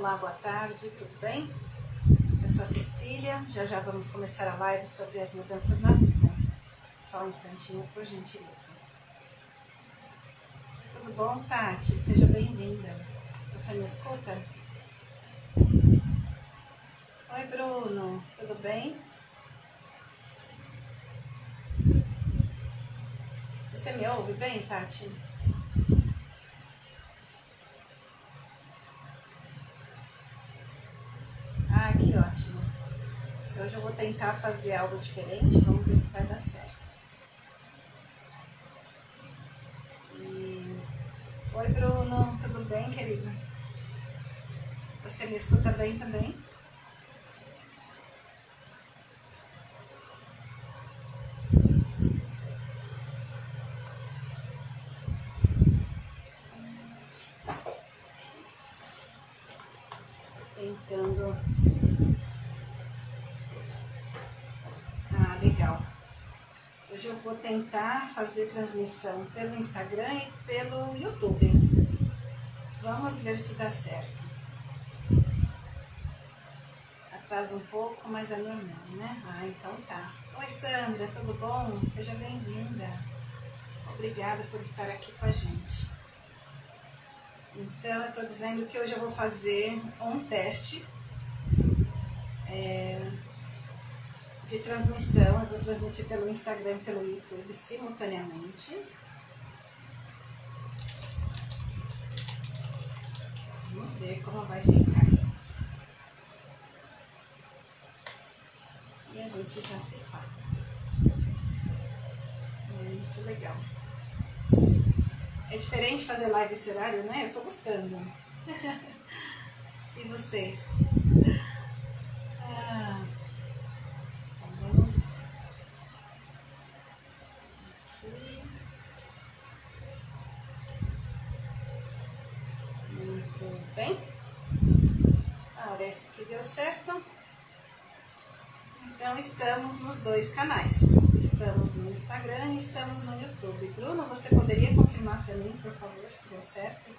Olá, boa tarde, tudo bem? Eu sou a Cecília, já vamos começar a live sobre as mudanças na vida. Só um instantinho, por gentileza. Tudo bom, Tati? Seja bem-vinda. Você me escuta? Oi, Bruno, tudo bem? Você me ouve bem, Tati? Ah, que ótimo. Hoje eu vou tentar fazer algo diferente, vamos ver se vai dar certo. Oi, Bruno, tudo bem, querido? Você me escuta bem também? Tentando. Ah, legal. Hoje eu vou tentar fazer transmissão pelo Instagram e pelo YouTube. Vamos ver se dá certo. Atrasa um pouco, mas é normal, né? Ah, então tá. Oi, Sandra, tudo bom? Seja bem-vinda. Obrigada por estar aqui com a gente. Então, eu tô dizendo que hoje eu vou fazer um teste de transmissão. Eu vou transmitir pelo Instagram e pelo YouTube simultaneamente. Vamos ver como vai ficar. E a gente já se fala. Muito legal. É diferente fazer live esse horário, né? Eu tô gostando. E vocês? Ah, então vamos lá. Aqui. Muito bem. Parece que deu certo. Então, estamos nos dois canais. Estamos no Instagram e estamos no YouTube. Bruno, você poderia confirmar para mim, por favor, se deu certo?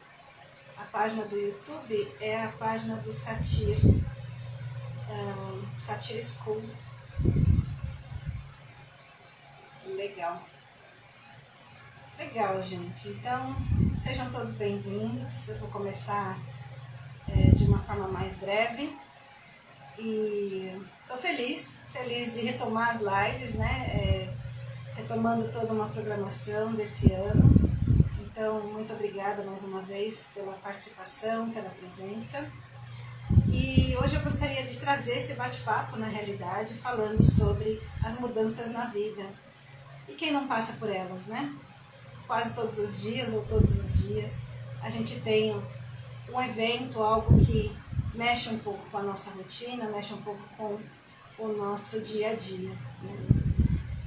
A página do YouTube é a página do Satir School. Legal. Legal, gente. Então, sejam todos bem-vindos. Eu vou começar de uma forma mais breve. E estou feliz de retomar as lives, né? Retomando toda uma programação desse ano. Então, muito obrigada mais uma vez pela participação, pela presença. E hoje eu gostaria de trazer esse bate-papo, na realidade, falando sobre as mudanças na vida. E quem não passa por elas, né? Quase todos os dias ou todos os dias a gente tem um evento, algo que mexe um pouco com a nossa rotina, mexe um pouco com o nosso dia a dia, né?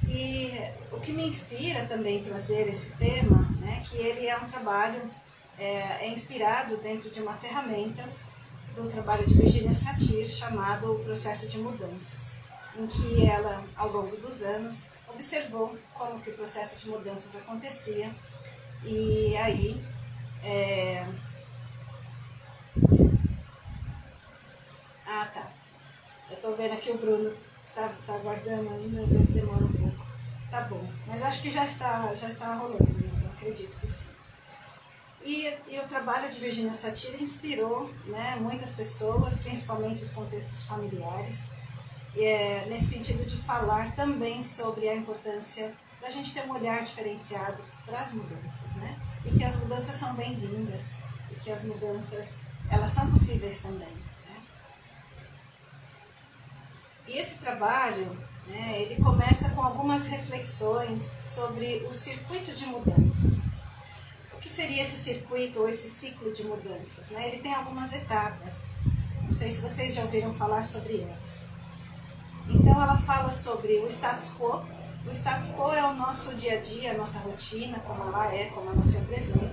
E o que me inspira também trazer esse tema, né, que ele é um trabalho, é inspirado dentro de uma ferramenta do trabalho de Virginia Satir, chamado O Processo de Mudanças, em que ela, ao longo dos anos, observou como que o processo de mudanças acontecia e aí Ah, tá. Eu tô vendo aqui o Bruno tá aguardando ainda, às vezes demora um pouco. Tá bom, mas acho que já está rolando, né? Eu acredito que sim. E o trabalho de Virginia Satir inspirou, né, muitas pessoas, principalmente os contextos familiares, nesse sentido de falar também sobre a importância da gente ter um olhar diferenciado para as mudanças, né? E que as mudanças são bem-vindas e que as mudanças, elas são possíveis também. E esse trabalho, né, ele começa com algumas reflexões sobre o circuito de mudanças. O que seria esse circuito ou esse ciclo de mudanças, né? Ele tem algumas etapas, não sei se vocês já ouviram falar sobre elas. Então ela fala sobre o status quo. O status quo é o nosso dia a dia, a nossa rotina, como ela é, como ela se apresenta.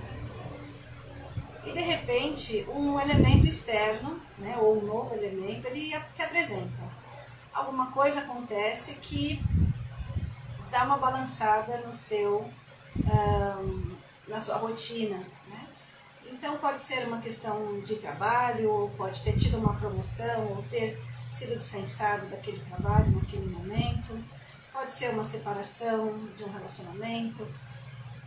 E de repente um elemento externo, né, ou um novo elemento, ele se apresenta. Alguma coisa acontece que dá uma balançada no seu, na sua rotina, né? Então pode ser uma questão de trabalho, ou pode ter tido uma promoção, ou ter sido dispensado daquele trabalho naquele momento. Pode ser uma separação de um relacionamento,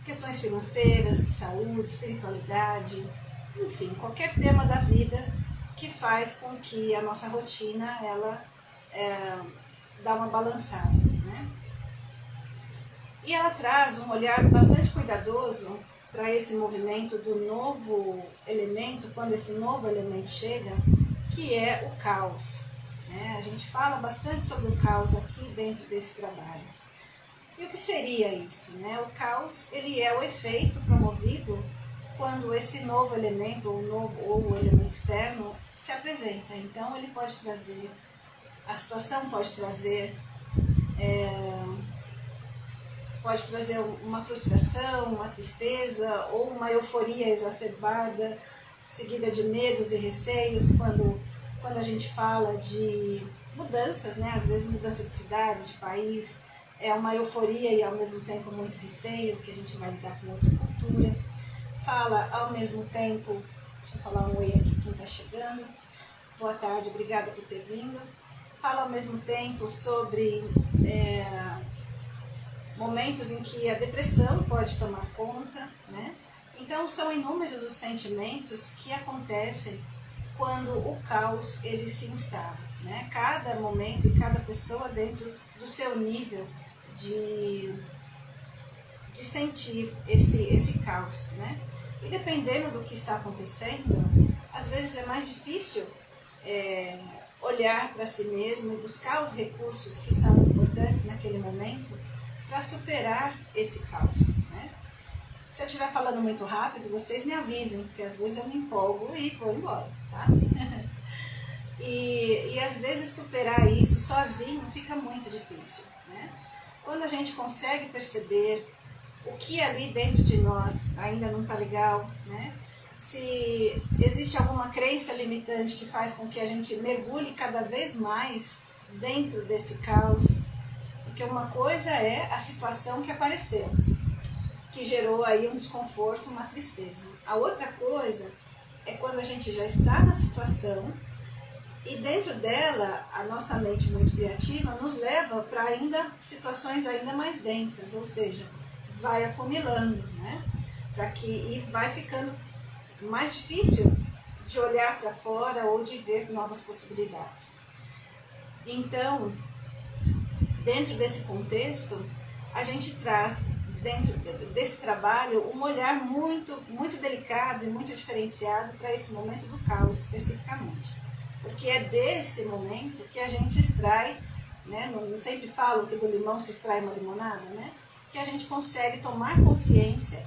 questões financeiras, de saúde, espiritualidade, enfim, qualquer tema da vida que faz com que a nossa rotina ela dá uma balançada, né? E ela traz um olhar bastante cuidadoso para esse movimento do novo elemento, quando esse novo elemento chega, que é o caos, né? A gente fala bastante sobre o caos aqui dentro desse trabalho. E o que seria isso, né? O caos, ele é o efeito promovido quando esse novo elemento, ou o elemento externo, se apresenta. Então, ele pode trazer, a situação pode trazer uma frustração, uma tristeza, ou uma euforia exacerbada, seguida de medos e receios, quando a gente fala de mudanças, né? Às vezes mudança de cidade, de país, é uma euforia e ao mesmo tempo muito receio, que a gente vai lidar com outra cultura. Fala ao mesmo tempo, deixa eu falar um oi aqui quem está chegando, boa tarde, obrigada por ter vindo. Fala ao mesmo tempo sobre momentos em que a depressão pode tomar conta, né? Então são inúmeros os sentimentos que acontecem quando o caos ele se instala, né? Cada momento e cada pessoa dentro do seu nível de sentir esse caos, né? E dependendo do que está acontecendo, às vezes é mais difícil olhar para si mesmo e buscar os recursos que são importantes naquele momento para superar esse caos, né? Se eu estiver falando muito rápido, vocês me avisem, porque às vezes eu me empolgo e vou embora, tá? E às vezes superar isso sozinho fica muito difícil, né? Quando a gente consegue perceber o que ali dentro de nós ainda não está legal, né? Se existe alguma crença limitante que faz com que a gente mergulhe cada vez mais dentro desse caos, porque uma coisa é a situação que apareceu, que gerou aí um desconforto, uma tristeza. A outra coisa é quando a gente já está na situação e dentro dela a nossa mente muito criativa nos leva para situações ainda mais densas, ou seja, vai afunilando, né? E vai ficando mais difícil de olhar para fora ou de ver novas possibilidades. Então, dentro desse contexto, a gente traz, dentro desse trabalho, um olhar muito, muito delicado e muito diferenciado para esse momento do caos, especificamente. Porque é desse momento que a gente extrai, né? Não sempre falo que do limão se extrai uma limonada, né? Que a gente consegue tomar consciência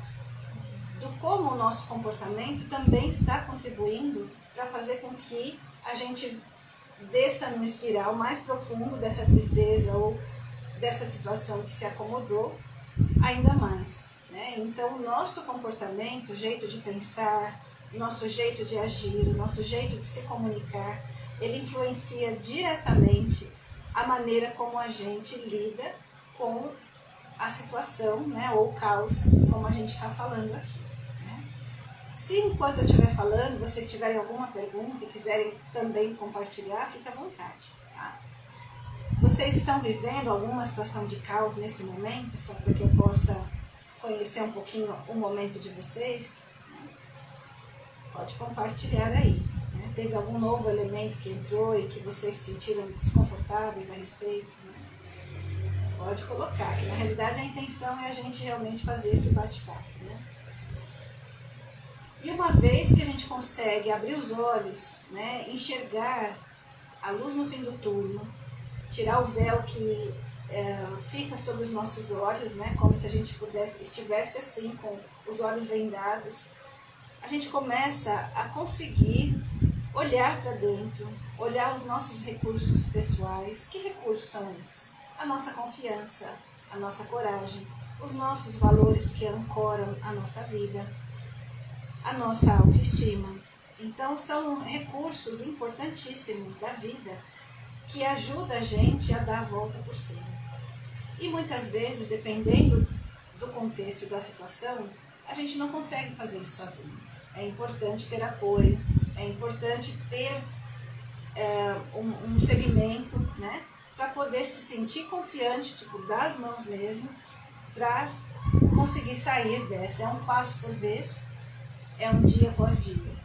do como o nosso comportamento também está contribuindo para fazer com que a gente desça numa espiral mais profundo dessa tristeza ou dessa situação que se acomodou ainda mais, né? Então, o nosso comportamento, o jeito de pensar, o nosso jeito de agir, o nosso jeito de se comunicar, ele influencia diretamente a maneira como a gente lida com a situação, né, ou o caos, como a gente está falando aqui, né? Se enquanto eu estiver falando, vocês tiverem alguma pergunta e quiserem também compartilhar, fique à vontade, tá? Vocês estão vivendo alguma situação de caos nesse momento, só para que eu possa conhecer um pouquinho o momento de vocês? Né? Pode compartilhar aí. Né? Teve algum novo elemento que entrou e que vocês se sentiram desconfortáveis a respeito? Né? Pode colocar, que na realidade a intenção é a gente realmente fazer esse bate-papo, né? E uma vez que a gente consegue abrir os olhos, né, enxergar a luz no fim do túnel, tirar o véu que fica sobre os nossos olhos, né, como se a gente estivesse assim, com os olhos vendados, a gente começa a conseguir olhar para dentro, olhar os nossos recursos pessoais. Que recursos são esses? A nossa confiança, a nossa coragem, os nossos valores que ancoram a nossa vida, a nossa autoestima. Então, são recursos importantíssimos da vida que ajudam a gente a dar a volta por cima. E muitas vezes, dependendo do contexto e da situação, a gente não consegue fazer isso sozinho. é importante ter apoio, é importante ter um segmento, né, para poder se sentir confiante, tipo, dar as mãos mesmo, para conseguir sair dessa. É um passo por vez, é um dia após dia.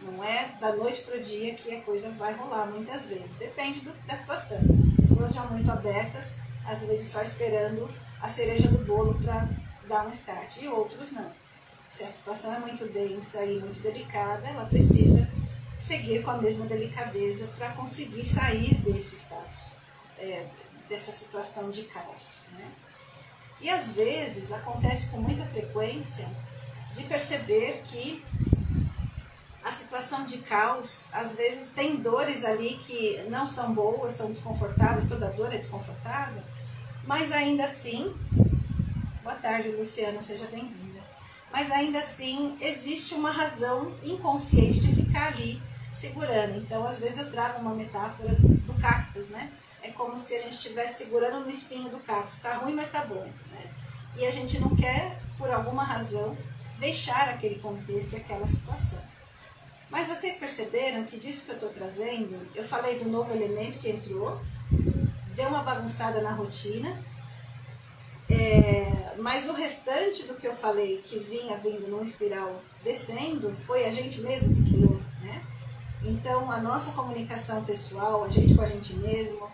Não é da noite para o dia que a coisa vai rolar muitas vezes. Depende da situação. Pessoas já muito abertas, às vezes só esperando a cereja do bolo para dar um start. E outros não. Se a situação é muito densa e muito delicada, ela precisa seguir com a mesma delicadeza para conseguir sair desse status, dessa situação de caos, né? E às vezes acontece com muita frequência de perceber que a situação de caos, às vezes tem dores ali que não são boas, são desconfortáveis, toda dor é desconfortável, mas ainda assim, boa tarde Luciana, seja bem-vinda, mas ainda assim existe uma razão inconsciente de ficar ali segurando. Então às vezes eu trago uma metáfora do cactus, né? É como se a gente estivesse segurando no espinho do cactus, tá ruim, mas tá bom, né? E a gente não quer, por alguma razão, deixar aquele contexto e aquela situação. Mas vocês perceberam que disso que eu estou trazendo, eu falei do novo elemento que entrou, deu uma bagunçada na rotina, mas o restante do que eu falei, que vinha vindo num espiral descendo, foi a gente mesmo que criou, né? Então, a nossa comunicação pessoal, a gente com a gente mesmo,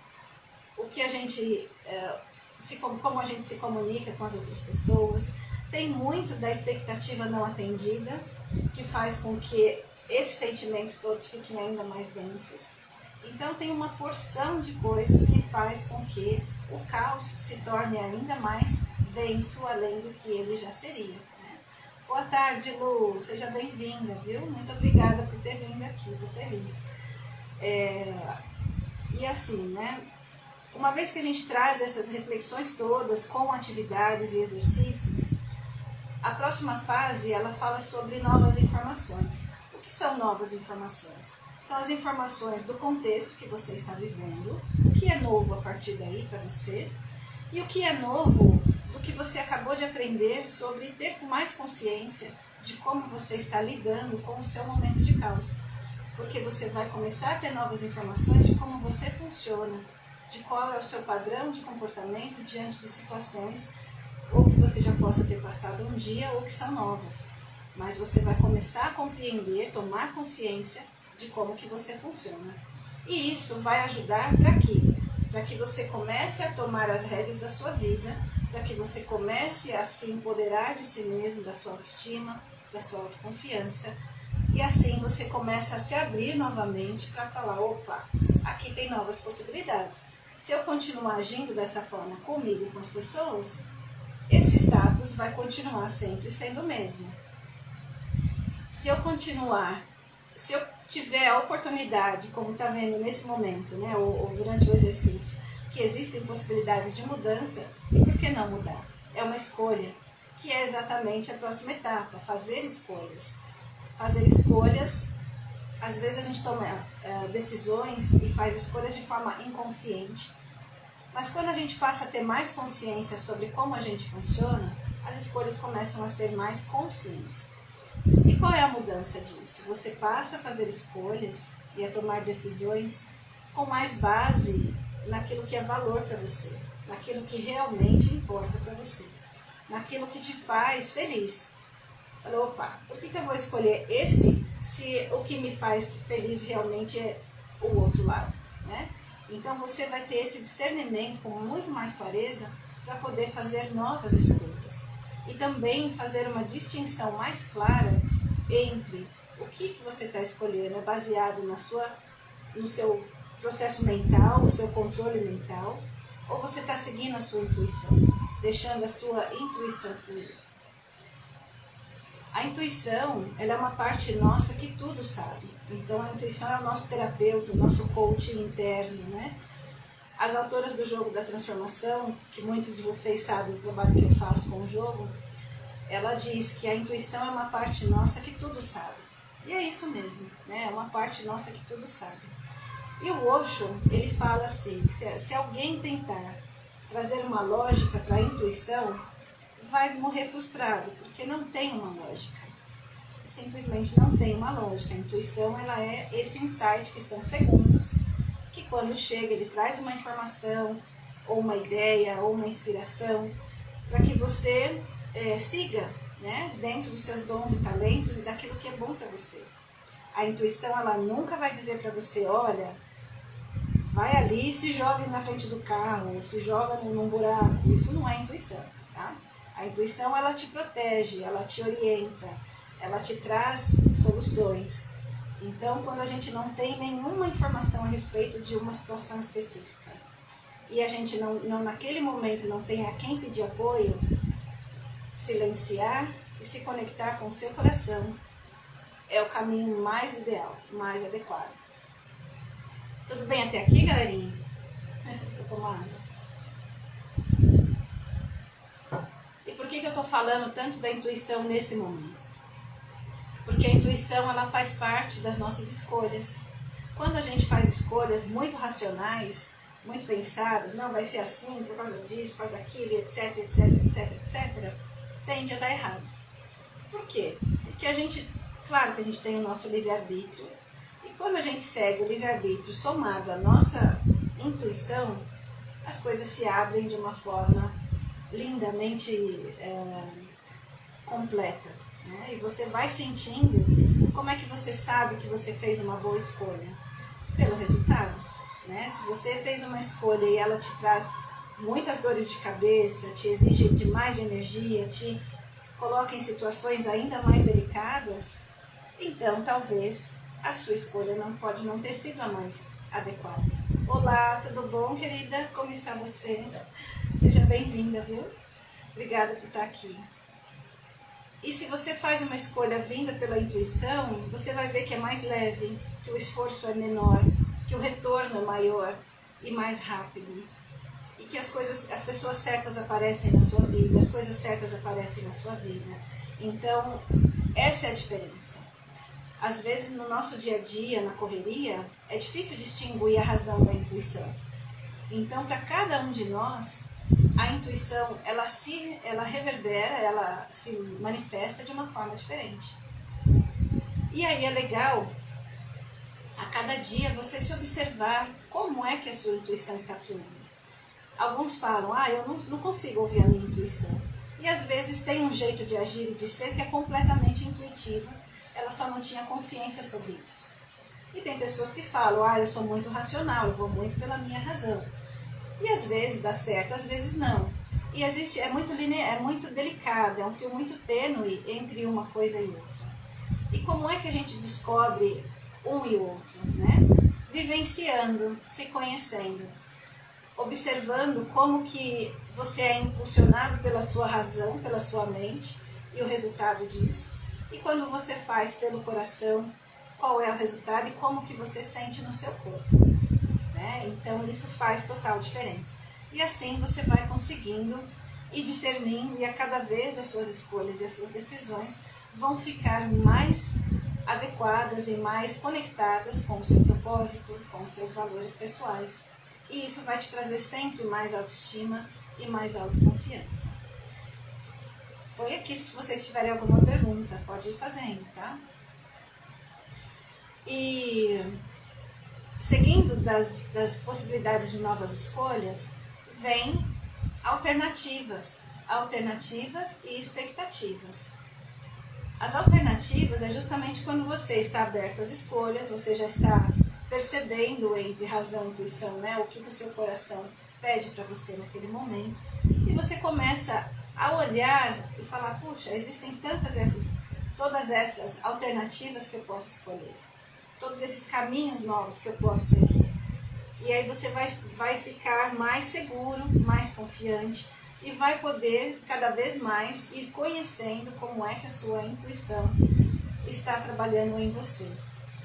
o que a gente, como a gente se comunica com as outras pessoas, tem muito da expectativa não atendida, que faz com que esses sentimentos todos fiquem ainda mais densos. Então tem uma porção de coisas que faz com que o caos se torne ainda mais denso, além do que ele já seria, né? Boa tarde, Lu, seja bem-vinda, viu? Muito obrigada por ter vindo aqui, estou feliz. E assim, né? Uma vez que a gente traz essas reflexões todas com atividades e exercícios, a próxima fase ela fala sobre novas informações. O que são novas informações? São as informações do contexto que você está vivendo, o que é novo a partir daí para você, e o que é novo do que você acabou de aprender sobre ter mais consciência de como você está lidando com o seu momento de caos. Porque você vai começar a ter novas informações de como você funciona, de qual é o seu padrão de comportamento diante de situações ou que você já possa ter passado um dia ou que são novas. Mas você vai começar a compreender, tomar consciência de como que você funciona. E isso vai ajudar para quê? Para que você comece a tomar as rédeas da sua vida, para que você comece a se empoderar de si mesmo, da sua autoestima, da sua autoconfiança. E assim você começa a se abrir novamente para falar, opa, aqui tem novas possibilidades. Se eu continuar agindo dessa forma comigo e com as pessoas, esse status vai continuar sempre sendo o mesmo. Se eu tiver a oportunidade, como está vendo nesse momento, né, ou durante o exercício, que existem possibilidades de mudança, e por que não mudar? É uma escolha, que é exatamente a próxima etapa, fazer escolhas. Fazer escolhas, às vezes a gente toma decisões e faz escolhas de forma inconsciente, mas quando a gente passa a ter mais consciência sobre como a gente funciona, as escolhas começam a ser mais conscientes. E qual é a mudança disso? Você passa a fazer escolhas e a tomar decisões com mais base naquilo que é valor para você, naquilo que realmente importa para você, naquilo que te faz feliz. Opa, por que eu vou escolher esse se o que me faz feliz realmente é o outro lado, né? Então você vai ter esse discernimento com muito mais clareza para poder fazer novas escolhas. E também fazer uma distinção mais clara entre o que você está escolhendo, é baseado no seu processo mental, o seu controle mental, ou você está seguindo a sua intuição, deixando a sua intuição fluir. A intuição, ela é uma parte nossa que tudo sabe. Então a intuição é o nosso terapeuta, o nosso coach interno, né? As autoras do Jogo da Transformação, que muitos de vocês sabem o trabalho que eu faço com o jogo, ela diz que a intuição é uma parte nossa que tudo sabe. E é isso mesmo, né? É uma parte nossa que tudo sabe. E o Osho, ele fala assim, que se alguém tentar trazer uma lógica para a intuição, vai morrer frustrado, porque não tem uma lógica. simplesmente não tem uma lógica. A intuição, ela é esse insight que são segundos, que quando chega ele traz uma informação, ou uma ideia, ou uma inspiração, para que você siga, né, dentro dos seus dons e talentos e daquilo que é bom para você. A intuição, ela nunca vai dizer para você, olha, vai ali e se joga na frente do carro, se joga num buraco. Isso não é intuição, tá? A intuição, ela te protege, ela te orienta, ela te traz soluções. Então, quando a gente não tem nenhuma informação a respeito de uma situação específica e a gente não naquele momento não tem a quem pedir apoio, silenciar e se conectar com o seu coração é o caminho mais ideal, mais adequado. Tudo bem até aqui, galerinha? Vou tomar água. E por que eu estou falando tanto da intuição nesse momento? Porque a intuição, ela faz parte das nossas escolhas. Quando a gente faz escolhas muito racionais, muito pensadas, não, vai ser assim, por causa disso, por causa daquilo, etc, etc, etc, etc, tende a dar errado. Por quê? Porque a gente, claro que a gente tem o nosso livre-arbítrio, e quando a gente segue o livre-arbítrio somado à nossa intuição, as coisas se abrem de uma forma lindamente completa, né? E você vai sentindo como é que você sabe que você fez uma boa escolha? Pelo resultado, né? Se você fez uma escolha e ela te traz muitas dores de cabeça, te exige demais de energia, te coloca em situações ainda mais delicadas, então talvez a sua escolha pode não ter sido a mais adequada. Olá, tudo bom, querida? Como está você? Seja bem-vinda, viu? Obrigada por estar aqui. E se você faz uma escolha vinda pela intuição, você vai ver que é mais leve, que o esforço é menor, que o retorno é maior e mais rápido. E que as pessoas certas aparecem na sua vida, as coisas certas aparecem na sua vida. Então, essa é a diferença. Às vezes, no nosso dia a dia, na correria, é difícil distinguir a razão da intuição. Então, para cada um de nós, a intuição, ela reverbera, ela se manifesta de uma forma diferente. E aí é legal, a cada dia, você se observar como é que a sua intuição está fluindo. Alguns falam, eu não consigo ouvir a minha intuição. E às vezes tem um jeito de agir e de ser que é completamente intuitivo, ela só não tinha consciência sobre isso. E tem pessoas que falam, eu sou muito racional, eu vou muito pela minha razão. E às vezes dá certo, às vezes não. E é muito delicado, é um fio muito tênue entre uma coisa e outra. E como é que a gente descobre um e o outro, né? Vivenciando, se conhecendo, observando como que você é impulsionado pela sua razão, pela sua mente, e o resultado disso. E quando você faz pelo coração, qual é o resultado e como que você sente no seu corpo. Né? Então isso faz total diferença. E assim você vai conseguindo ir discernindo, e a cada vez as suas escolhas e as suas decisões vão ficar mais adequadas e mais conectadas com o seu propósito, com os seus valores pessoais. E isso vai te trazer sempre mais autoestima e mais autoconfiança. Põe aqui se vocês tiverem alguma pergunta, pode ir fazendo, tá? E seguindo das possibilidades de novas escolhas, vem alternativas e expectativas. As alternativas é justamente quando você está aberto às escolhas, você já está percebendo entre razão e intuição, né, o que o seu coração pede para você naquele momento, e você começa a olhar e falar, puxa, existem todas essas alternativas que eu posso escolher, todos esses caminhos novos que eu posso seguir. E aí você vai ficar mais seguro, mais confiante, e vai poder cada vez mais ir conhecendo como é que a sua intuição está trabalhando em você,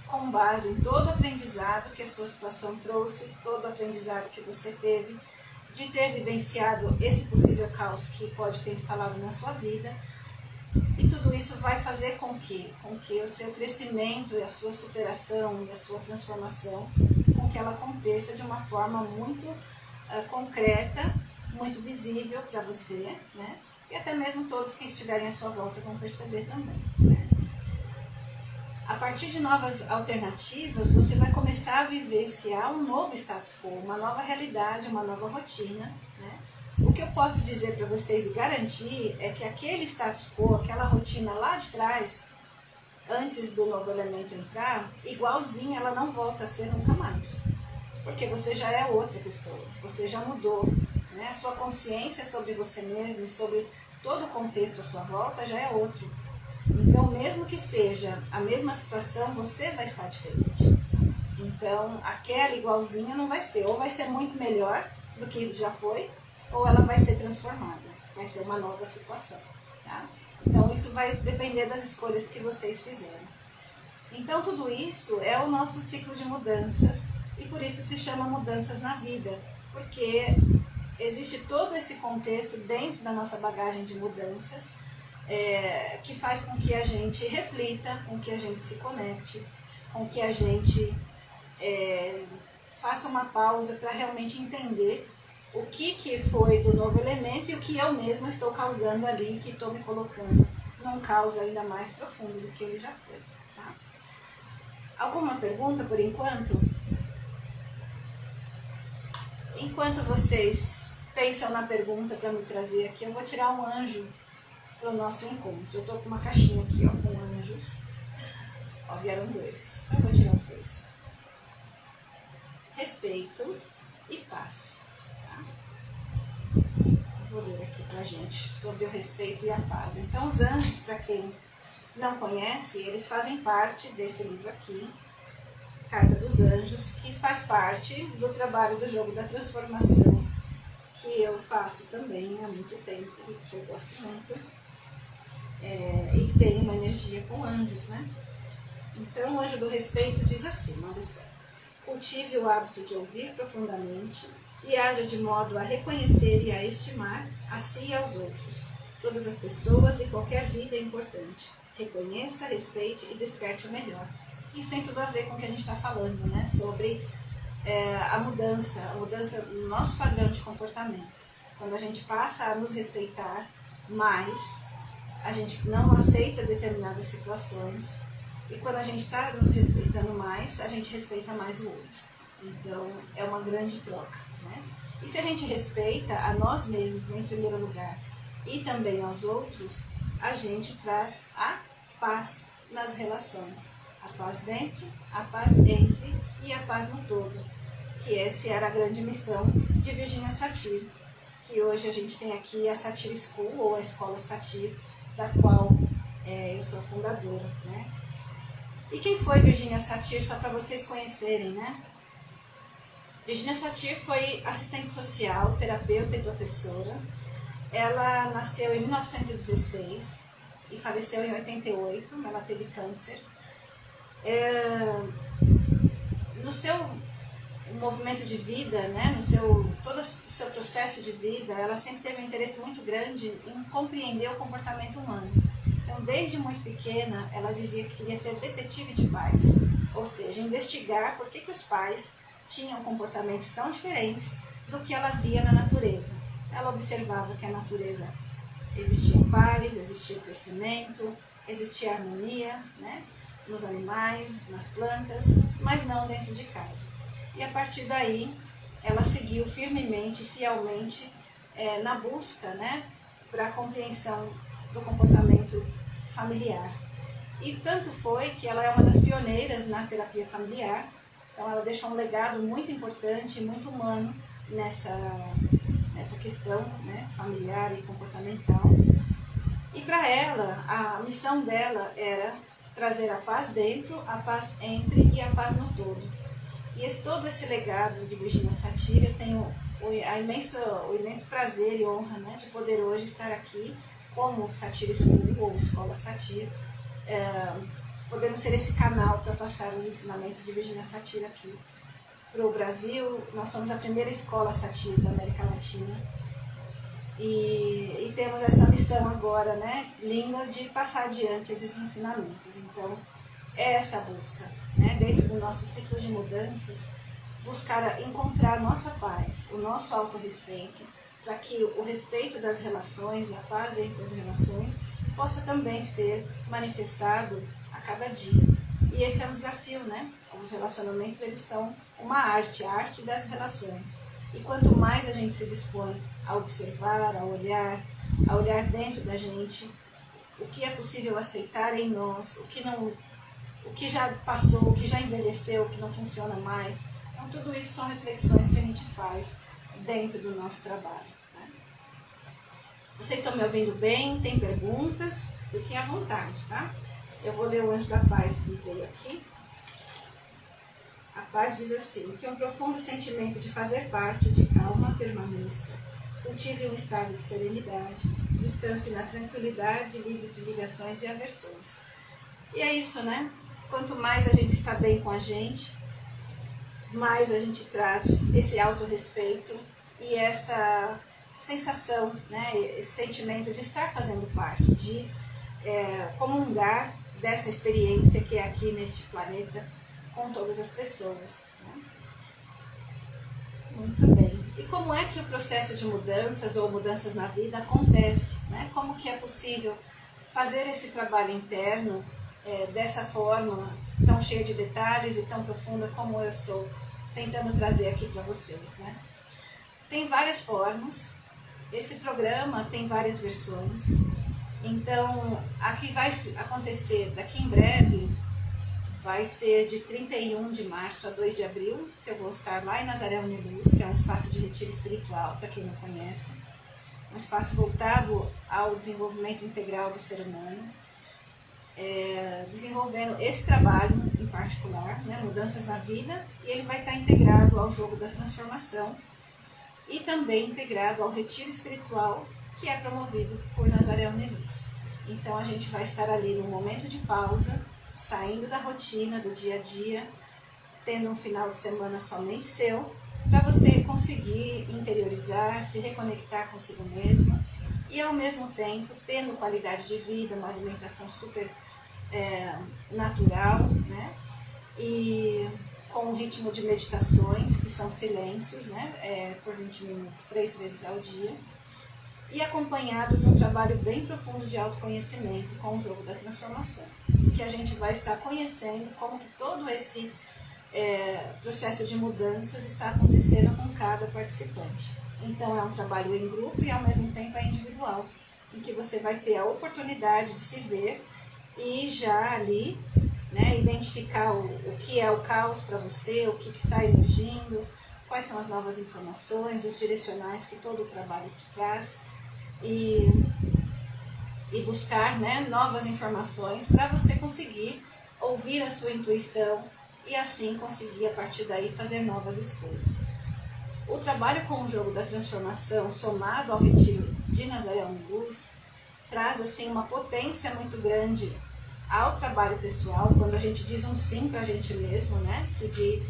com base em todo o aprendizado que a sua situação trouxe, todo o aprendizado que você teve de ter vivenciado esse possível caos que pode ter instalado na sua vida. E tudo isso vai fazer com que o seu crescimento e a sua superação e a sua transformação, com que ela aconteça de uma forma muito concreta, muito visível para você, né? E até mesmo todos que estiverem à sua volta vão perceber também, né? a partir de novas alternativas, você vai começar a vivenciar um novo status quo, uma nova realidade, uma nova rotina, né? O que eu posso dizer para vocês e garantir é que aquele status quo, aquela rotina lá de trás, antes do novo elemento entrar, igualzinha ela não volta a ser nunca mais. Porque você já é outra pessoa, você já mudou, né? A sua consciência sobre você mesmo e sobre todo o contexto à sua volta já é outro. Então, mesmo que seja a mesma situação, você vai estar diferente. Então, aquela igualzinha não vai ser. Ou vai ser muito melhor do que já foi, ou ela vai ser transformada. Vai ser uma nova situação. Tá? Então, isso vai depender das escolhas que vocês fizeram. Então, tudo isso é o nosso ciclo de mudanças. E por isso se chama mudanças na vida. Porque existe todo esse contexto dentro da nossa bagagem de mudanças, que faz com que a gente reflita, com que a gente se conecte, com que a gente faça uma pausa para realmente entender o que foi do novo elemento e o que eu mesma estou causando ali, que estou me colocando num caos ainda mais profundo do que ele já foi. Tá? Alguma pergunta por enquanto? Enquanto vocês pensam na pergunta para me trazer aqui, eu vou tirar um anjo para o nosso encontro. Eu estou com uma caixinha aqui, ó, com anjos. Ó, vieram dois. Eu vou tirar os dois. Respeito e paz. Tá? Vou ler aqui pra gente sobre o respeito e a paz. Então, os anjos, para quem não conhece, eles fazem parte desse livro aqui, Carta dos Anjos, que faz parte do trabalho do jogo da transformação, que eu faço também há muito tempo, que eu gosto muito. E que tem uma energia com anjos, né? Então, o anjo do respeito diz assim, olha só: cultive o hábito de ouvir profundamente e haja de modo a reconhecer e a estimar a si e aos outros. Todas as pessoas e qualquer vida é importante. Reconheça, respeite e desperte o melhor. Isso tem tudo a ver com o que a gente está falando, né? Sobre a mudança no nosso padrão de comportamento. Quando a gente passa a nos respeitar mais, a gente não aceita determinadas situações, e quando a gente está nos respeitando mais, a gente respeita mais o outro. Então, é uma grande troca, né? E se a gente respeita a nós mesmos em primeiro lugar e também aos outros, a gente traz a paz nas relações. A paz dentro, a paz entre e a paz no todo. Que essa era a grande missão de Virginia Satir, que hoje a gente tem aqui a Satir School, ou a Escola Satir, da qual eu sou a fundadora, né? E quem foi Virginia Satir, só para vocês conhecerem, né? Virginia Satir foi assistente social, terapeuta e professora. Ela nasceu em 1916 e faleceu em 88, ela teve câncer. No seu movimento de vida, né, todo o seu processo de vida, ela sempre teve um interesse muito grande em compreender o comportamento humano. Então, desde muito pequena, ela dizia que queria ser detetive de pais, ou seja, investigar por que os pais tinham comportamentos tão diferentes do que ela via na natureza. Ela observava que a natureza existia paz, existia crescimento, existia harmonia, né, nos animais, nas plantas, mas não dentro de casa. E a partir daí, ela seguiu firmemente, fielmente, na busca, né, para a compreensão do comportamento familiar. E tanto foi que ela é uma das pioneiras na terapia familiar. Então, ela deixou um legado muito importante, muito humano nessa questão, né, familiar e comportamental. E para ela, a missão dela era trazer a paz dentro, a paz entre e a paz no todo. E todo esse legado de Virginia Satir, eu tenho o imenso prazer e honra, né, de poder hoje estar aqui como Satir School ou Escola Satir, podendo ser esse canal para passar os ensinamentos de Virginia Satir aqui para o Brasil. Nós somos a primeira escola Satir da América Latina e temos essa missão agora, né, linda, de passar adiante esses ensinamentos. Então, é essa busca, né, dentro do nosso ciclo de mudanças, buscar encontrar nossa paz, o nosso autorrespeito, para que o respeito das relações e a paz entre as relações possa também ser manifestado a cada dia. E esse é um desafio, né? Os relacionamentos, eles são uma arte, a arte das relações. E quanto mais a gente se dispõe a observar, a olhar dentro da gente, o que é possível aceitar em nós, o que não, o que já passou, o que já envelheceu, o que não funciona mais. Então, tudo isso são reflexões que a gente faz dentro do nosso trabalho. Né? Vocês estão me ouvindo bem? Tem perguntas? Fiquem à vontade, tá? Eu vou ler o Anjo da Paz que veio aqui. A paz diz assim: que um profundo sentimento de fazer parte, de calma, permaneça. Cultive um estado de serenidade, descanse na tranquilidade, livre de ligações e aversões. E é isso, né? Quanto mais a gente está bem com a gente, mais a gente traz esse autorrespeito e essa sensação, né? Esse sentimento de estar fazendo parte, de comungar dessa experiência que é aqui neste planeta com todas as pessoas. Né? Muito bem. E como é que o processo de mudanças ou mudanças na vida acontece? Né? Como que é possível fazer esse trabalho interno dessa forma tão cheia de detalhes e tão profunda como eu estou tentando trazer aqui para vocês? Né? Tem várias formas, esse programa tem várias versões, então aqui vai acontecer daqui em breve, vai ser de 31 de março a 2 de abril, que eu vou estar lá em Nazaré Uniluz, que é um espaço de retiro espiritual, para quem não conhece. Um espaço voltado ao desenvolvimento integral do ser humano, desenvolvendo esse trabalho em particular, né, mudanças na vida, e ele vai estar integrado ao jogo da transformação e também integrado ao retiro espiritual, que é promovido por Nazaré Uniluz. Então a gente vai estar ali num momento de pausa, saindo da rotina, do dia a dia, tendo um final de semana somente seu, para você conseguir interiorizar, se reconectar consigo mesmo e ao mesmo tempo tendo qualidade de vida, uma alimentação super natural, né? E com um ritmo de meditações, que são silêncios, né? Por 20 minutos, 3 vezes ao dia, e acompanhado de um trabalho bem profundo de autoconhecimento com o jogo da transformação, que a gente vai estar conhecendo como que todo esse processo de mudanças está acontecendo com cada participante. Então é um trabalho em grupo e ao mesmo tempo é individual, em que você vai ter a oportunidade de se ver e já ali, né, identificar o que é o caos para você, o que está emergindo, quais são as novas informações, os direcionais que todo o trabalho te traz, e buscar, né, novas informações para você conseguir ouvir a sua intuição e assim conseguir a partir daí fazer novas escolhas. O trabalho com o jogo da transformação somado ao retiro de Nazaré Uniluz traz assim uma potência muito grande ao trabalho pessoal, quando a gente diz um sim para a gente mesmo, né, que de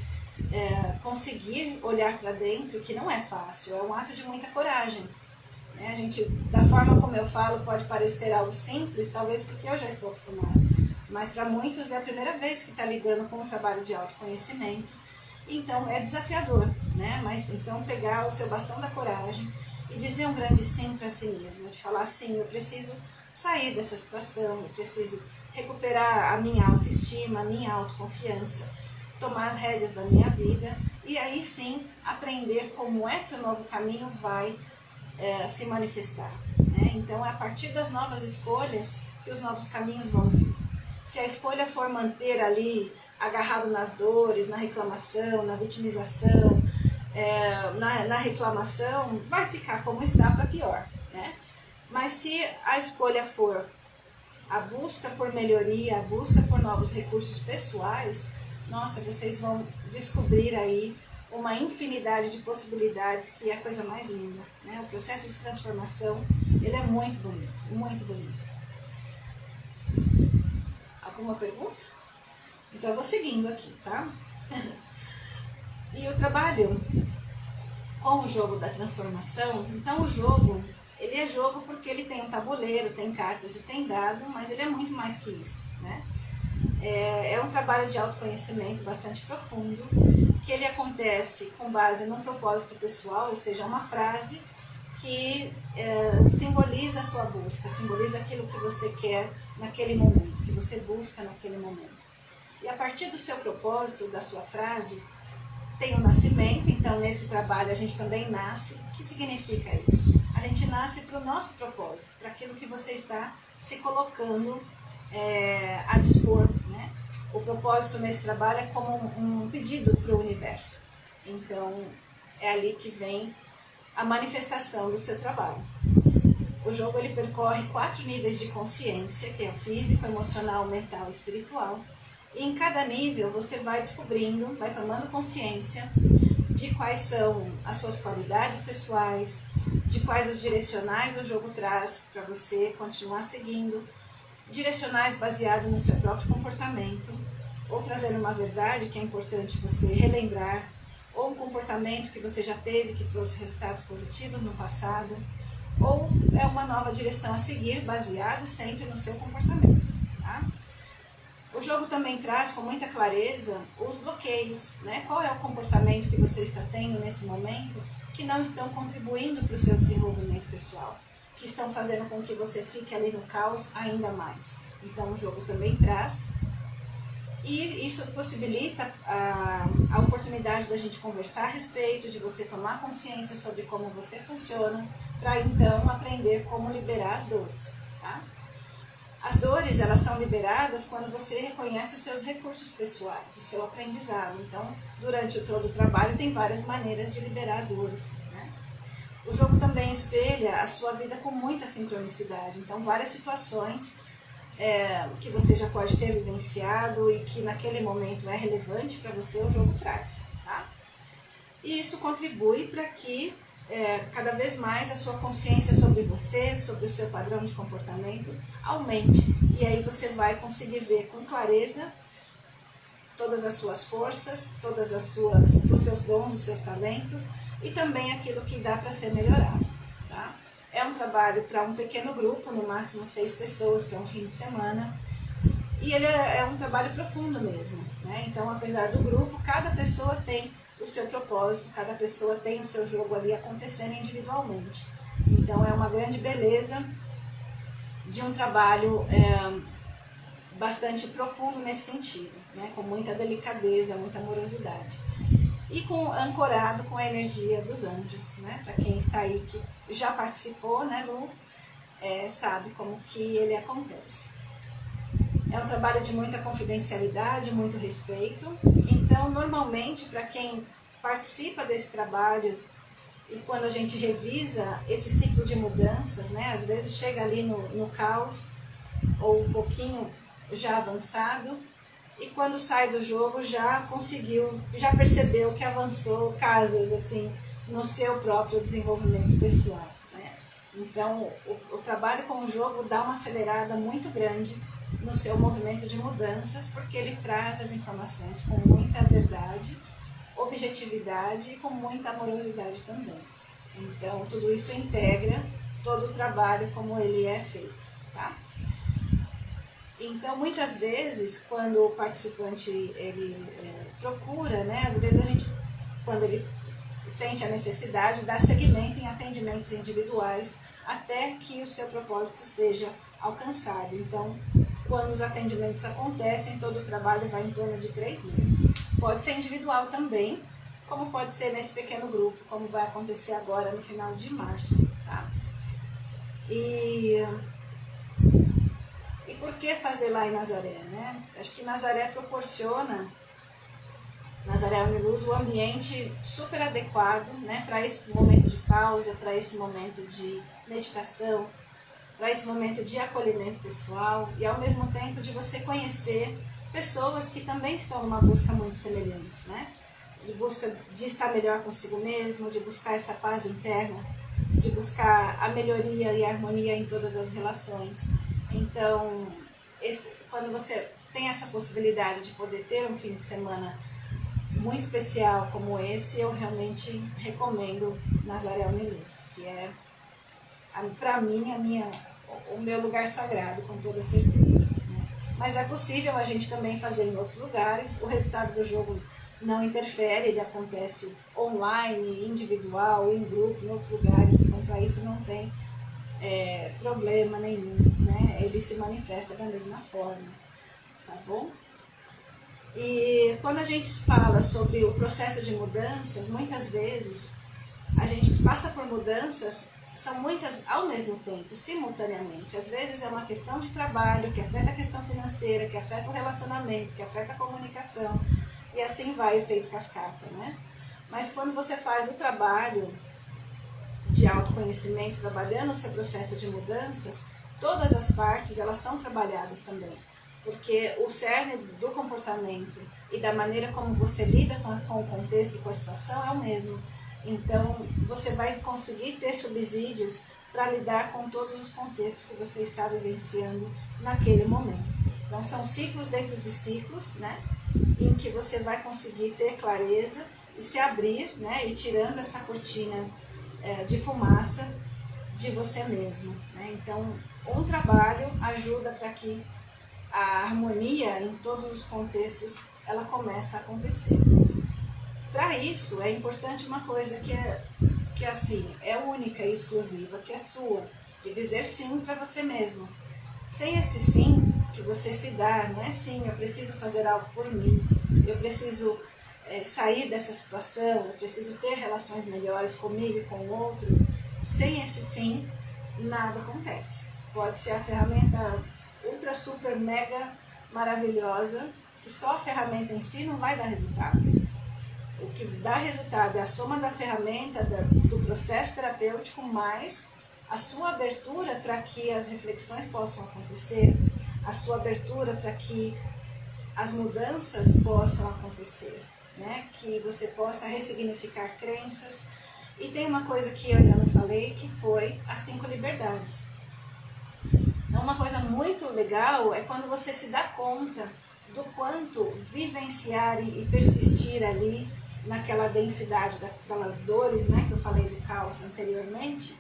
conseguir olhar para dentro, que não é fácil, é um ato de muita coragem. A gente, da forma como eu falo, pode parecer algo simples, talvez porque eu já estou acostumada, mas para muitos é a primeira vez que está lidando com um trabalho de autoconhecimento, então é desafiador, né? Mas então pegar o seu bastão da coragem e dizer um grande sim para si mesmo, de falar assim: eu preciso sair dessa situação, eu preciso recuperar a minha autoestima, a minha autoconfiança, tomar as rédeas da minha vida e aí sim aprender como é que o novo caminho vai se manifestar. Né? Então é a partir das novas escolhas que os novos caminhos vão vir. Se a escolha for manter ali agarrado nas dores, na reclamação, na vitimização, na reclamação, vai ficar como está para pior. Né? Mas se a escolha for a busca por melhoria, a busca por novos recursos pessoais, nossa, vocês vão descobrir aí uma infinidade de possibilidades, que é a coisa mais linda. Né? O processo de transformação, ele é muito bonito, muito bonito. Alguma pergunta? Então eu vou seguindo aqui, tá? E o trabalho com o jogo da transformação, então o jogo, ele é jogo porque ele tem um tabuleiro, tem cartas e tem dado, mas ele é muito mais que isso, né? É um trabalho de autoconhecimento bastante profundo, que ele acontece com base num propósito pessoal, ou seja, uma frase que simboliza a sua busca, simboliza aquilo que você quer naquele momento, que você busca naquele momento. E a partir do seu propósito, da sua frase, tem o nascimento. Então nesse trabalho a gente também nasce. O que significa isso? A gente nasce para o nosso propósito, para aquilo que você está se colocando a dispor, né? O propósito nesse trabalho é como um pedido para o universo. Então é ali que vem a manifestação do seu trabalho. O jogo ele percorre 4 níveis de consciência, que é o físico, emocional, mental e espiritual. E em cada nível você vai descobrindo, vai tomando consciência de quais são as suas qualidades pessoais, de quais os direcionais o jogo traz para você continuar seguindo, direcionais baseados no seu próprio comportamento, ou trazendo uma verdade que é importante você relembrar, ou um comportamento que você já teve, que trouxe resultados positivos no passado, ou é uma nova direção a seguir, baseado sempre no seu comportamento. Tá? O jogo também traz com muita clareza os bloqueios, né? Qual é o comportamento que você está tendo nesse momento que não estão contribuindo para o seu desenvolvimento pessoal, que estão fazendo com que você fique ali no caos ainda mais. Então o jogo também traz. E isso possibilita a oportunidade da gente conversar a respeito, de você tomar consciência sobre como você funciona, para então aprender como liberar as dores. Tá? As dores, elas são liberadas quando você reconhece os seus recursos pessoais, o seu aprendizado. Então, durante todo o trabalho, tem várias maneiras de liberar dores. Né? O jogo também espelha a sua vida com muita sincronicidade. Então, várias situações que você já pode ter vivenciado e que naquele momento é relevante para você, o jogo traz. Tá? E isso contribui para que cada vez mais a sua consciência sobre você, sobre o seu padrão de comportamento aumente. E aí você vai conseguir ver com clareza todas as suas forças, os seus dons, os seus talentos e também aquilo que dá para ser melhorado. Tá? É um trabalho para um pequeno grupo, no máximo 6 pessoas, para um fim de semana. E ele é um trabalho profundo mesmo. Né? Então, apesar do grupo, cada pessoa tem o seu propósito, cada pessoa tem o seu jogo ali acontecendo individualmente. Então, é uma grande beleza de um trabalho bastante profundo nesse sentido, né? Com muita delicadeza, muita amorosidade. E ancorado com a energia dos anjos, né? Para quem está aí que já participou, né, Lu, sabe como que ele acontece. É um trabalho de muita confidencialidade, muito respeito. Então, normalmente, para quem participa desse trabalho e quando a gente revisa esse ciclo de mudanças, né, às vezes chega ali no caos ou um pouquinho já avançado, e quando sai do jogo já percebeu que avançou casas assim no seu próprio desenvolvimento pessoal. Né? Então, o trabalho com o jogo dá uma acelerada muito grande no seu movimento de mudanças, porque ele traz as informações com muita verdade, objetividade e com muita amorosidade também. Então, tudo isso integra todo o trabalho como ele é feito. Tá? Então, muitas vezes, quando o participante ele procura, né, às vezes a gente, quando ele sente a necessidade, dá seguimento em atendimentos individuais até que o seu propósito seja alcançado. Então, quando os atendimentos acontecem, todo o trabalho vai em torno de 3 meses. Pode ser individual também, como pode ser nesse pequeno grupo, como vai acontecer agora no final de março. Tá? E por que fazer lá em Nazaré? Né? Acho que Nazaré proporciona, Nazaré Uniluz, o ambiente super adequado, né, para esse momento de pausa, para esse momento de meditação, para esse momento de acolhimento pessoal e ao mesmo tempo de você conhecer pessoas que também estão numa busca muito semelhante, né? De busca de estar melhor consigo mesmo, de buscar essa paz interna, de buscar a melhoria e a harmonia em todas as relações. Então, quando você tem essa possibilidade de poder ter um fim de semana muito especial como esse, eu realmente recomendo Nazaré Uniluz, que é, para mim, o meu lugar sagrado, com toda certeza. Né? Mas é possível a gente também fazer em outros lugares. O resultado do jogo não interfere, ele acontece online, individual, em grupo, em outros lugares. Quanto a isso, não tem problema nenhum. Né? Ele se manifesta da mesma forma. Tá bom? E quando a gente fala sobre o processo de mudanças, muitas vezes a gente passa por mudanças, são muitas ao mesmo tempo, simultaneamente. Às vezes é uma questão de trabalho que afeta a questão financeira, que afeta o relacionamento, que afeta a comunicação, e assim vai, efeito cascata, né? Mas quando você faz o trabalho de autoconhecimento, trabalhando o seu processo de mudanças, todas as partes elas são trabalhadas também. Porque o cerne do comportamento e da maneira como você lida com o contexto e com a situação é o mesmo. Então, você vai conseguir ter subsídios para lidar com todos os contextos que você está vivenciando naquele momento. Então, são ciclos dentro de ciclos, né, em que você vai conseguir ter clareza e se abrir, né, e tirando essa cortina de fumaça de você mesmo, né? Então, um trabalho ajuda para que a harmonia em todos os contextos ela começa a acontecer. Para isso é importante uma coisa que assim é única e exclusiva, que é sua, de dizer sim para você mesmo. Sem esse sim que você se dá, não é sim, eu preciso fazer algo por mim, eu preciso sair dessa situação, eu preciso ter relações melhores comigo e com o outro. Sem esse sim, nada acontece. Pode ser a ferramenta ultra, super, mega maravilhosa, que só a ferramenta em si não vai dar resultado. O que dá resultado é a soma da ferramenta, do processo terapêutico, mais a sua abertura para que as reflexões possam acontecer, a sua abertura para que as mudanças possam acontecer, né? Que você possa ressignificar crenças. E tem uma coisa que eu ainda não falei, que foi as 5 liberdades. Então, uma coisa muito legal é quando você se dá conta do quanto vivenciar e persistir ali naquela densidade daquelas dores, né, que eu falei do caos anteriormente,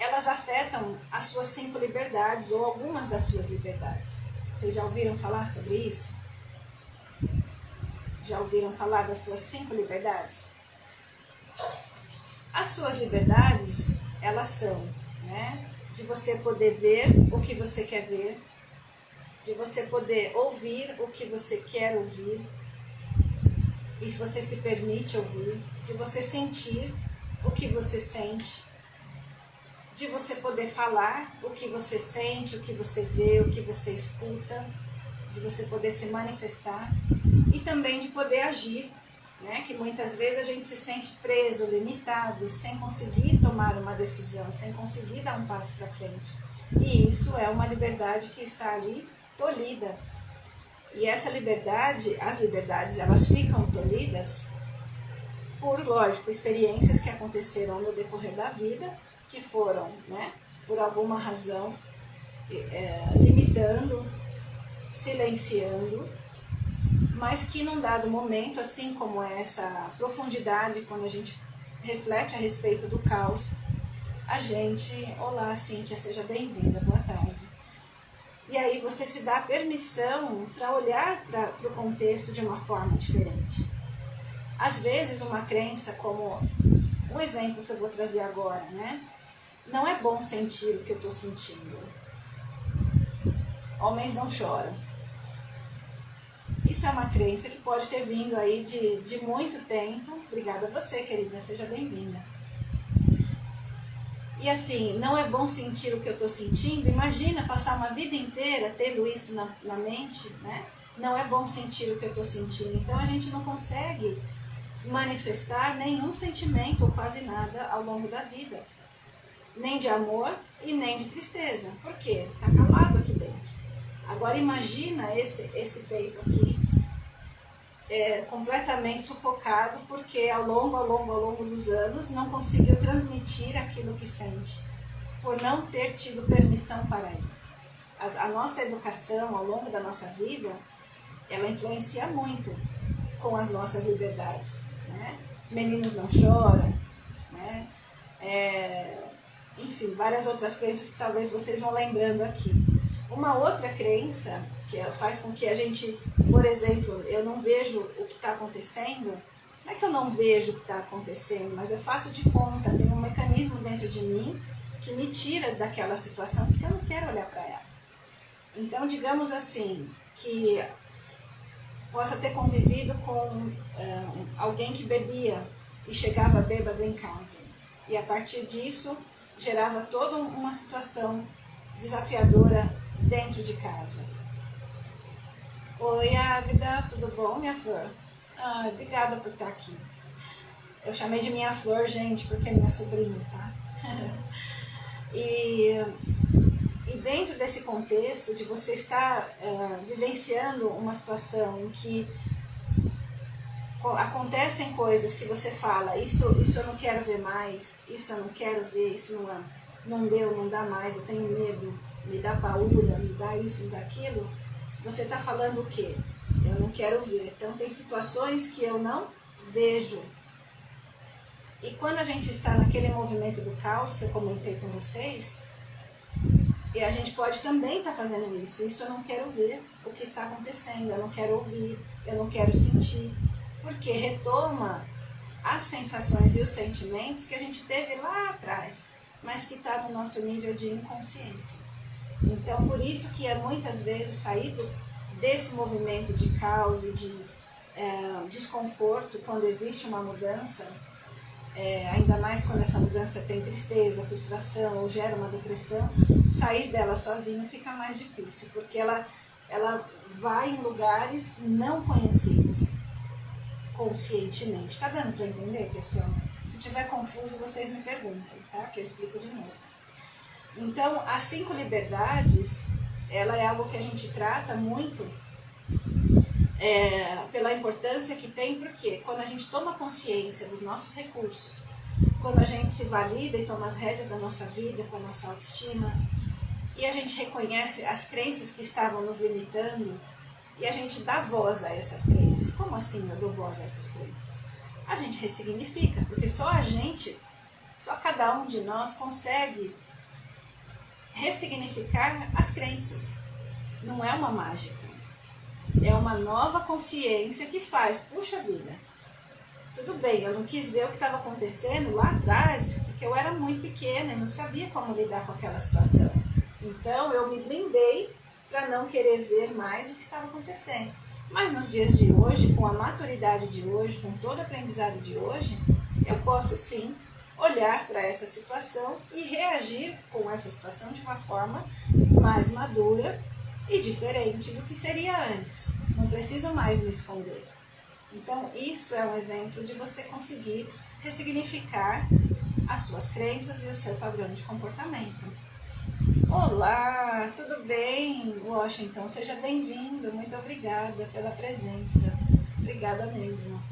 elas afetam as suas 5 liberdades ou algumas das suas liberdades. Vocês já ouviram falar sobre isso? Já ouviram falar das suas 5 liberdades? As suas liberdades, elas são, né, de você poder ver o que você quer ver, de você poder ouvir o que você quer ouvir, e você se permite ouvir, de você sentir o que você sente, de você poder falar o que você sente, o que você vê, o que você escuta, de você poder se manifestar e também de poder agir, né? Que muitas vezes a gente se sente preso, limitado, sem conseguir tomar uma decisão, sem conseguir dar um passo para frente. E isso é uma liberdade que está ali tolhida. E essa liberdade, as liberdades, elas ficam tolhidas por, lógico, experiências que aconteceram no decorrer da vida, que foram, né, por alguma razão, limitando, silenciando, mas que num dado momento, assim como essa profundidade, quando a gente reflete a respeito do caos, a gente... Olá, Cíntia, seja bem-vinda, boa tarde. E aí você se dá permissão para olhar para o contexto de uma forma diferente. Às vezes uma crença, como um exemplo que eu vou trazer agora, né? Não é bom sentir o que eu estou sentindo. Homens não choram. Isso é uma crença que pode ter vindo aí de muito tempo. Obrigada a você, querida, seja bem-vinda. E assim, não é bom sentir o que eu estou sentindo. Imagina passar uma vida inteira tendo isso na mente, né? Não é bom sentir o que eu estou sentindo. Então a gente não consegue manifestar nenhum sentimento ou quase nada ao longo da vida. Nem de amor e nem de tristeza. Por quê? Está calado aqui dentro. Agora imagina esse peito aqui completamente sufocado porque ao longo dos anos não conseguiu transmitir aquilo que sente, por não ter tido permissão para isso. A nossa educação ao longo da nossa vida, ela influencia muito com as nossas liberdades, né? Meninos não choram, né? Enfim, várias outras crenças que talvez vocês vão lembrando aqui. Uma outra crença que faz com que a gente, por exemplo, eu não vejo o que está acontecendo, não é que eu não vejo o que está acontecendo, mas eu faço de conta, tem um mecanismo dentro de mim que me tira daquela situação porque eu não quero olhar para ela. Então, digamos assim, que possa ter convivido com alguém que bebia e chegava bêbado em casa. E a partir disso, gerava toda uma situação desafiadora dentro de casa. Oi, Águida, tudo bom, minha flor? Obrigada por estar aqui. Eu chamei de minha flor, gente, porque é minha sobrinha, tá? E dentro desse contexto de você estar vivenciando uma situação em que acontecem coisas que você fala, isso eu não quero ver mais, isso eu não quero ver, isso não deu, não dá mais, eu tenho medo, me dá paura, me dá isso, me dá aquilo, você está falando o quê? Eu não quero ver. Então tem situações que eu não vejo. E quando a gente está naquele movimento do caos que eu comentei com vocês, e a gente pode também estar fazendo isso. Isso eu não quero ver o que está acontecendo, eu não quero ouvir, eu não quero sentir. Porque retoma as sensações e os sentimentos que a gente teve lá atrás, mas que está no nosso nível de inconsciência. Então, por isso que é muitas vezes saído desse movimento de caos e de desconforto, quando existe uma mudança, ainda mais quando essa mudança tem tristeza, frustração ou gera uma depressão, sair dela sozinho fica mais difícil, porque ela vai em lugares não conhecidos conscientemente. Tá dando para entender, pessoal? Se tiver confuso, vocês me perguntem, tá? Que eu explico de novo. Então, as 5 liberdades, ela é algo que a gente trata muito pela importância que tem, porque quando a gente toma consciência dos nossos recursos, quando a gente se valida e toma as rédeas da nossa vida, com a nossa autoestima, e a gente reconhece as crenças que estavam nos limitando, e a gente dá voz a essas crenças. Como assim eu dou voz a essas crenças? A gente ressignifica, porque só cada um de nós consegue ressignificar as crenças. Não é uma mágica. É uma nova consciência que faz, puxa vida, tudo bem, eu não quis ver o que estava acontecendo lá atrás, porque eu era muito pequena e não sabia como lidar com aquela situação. Então eu me blindei para não querer ver mais o que estava acontecendo. Mas nos dias de hoje, com a maturidade de hoje, com todo o aprendizado de hoje, eu posso sim olhar para essa situação e reagir com essa situação de uma forma mais madura e diferente do que seria antes. Não preciso mais me esconder. Então, isso é um exemplo de você conseguir ressignificar as suas crenças e o seu padrão de comportamento. Olá, tudo bem, Washington? Seja bem-vindo, muito obrigada pela presença. Obrigada mesmo.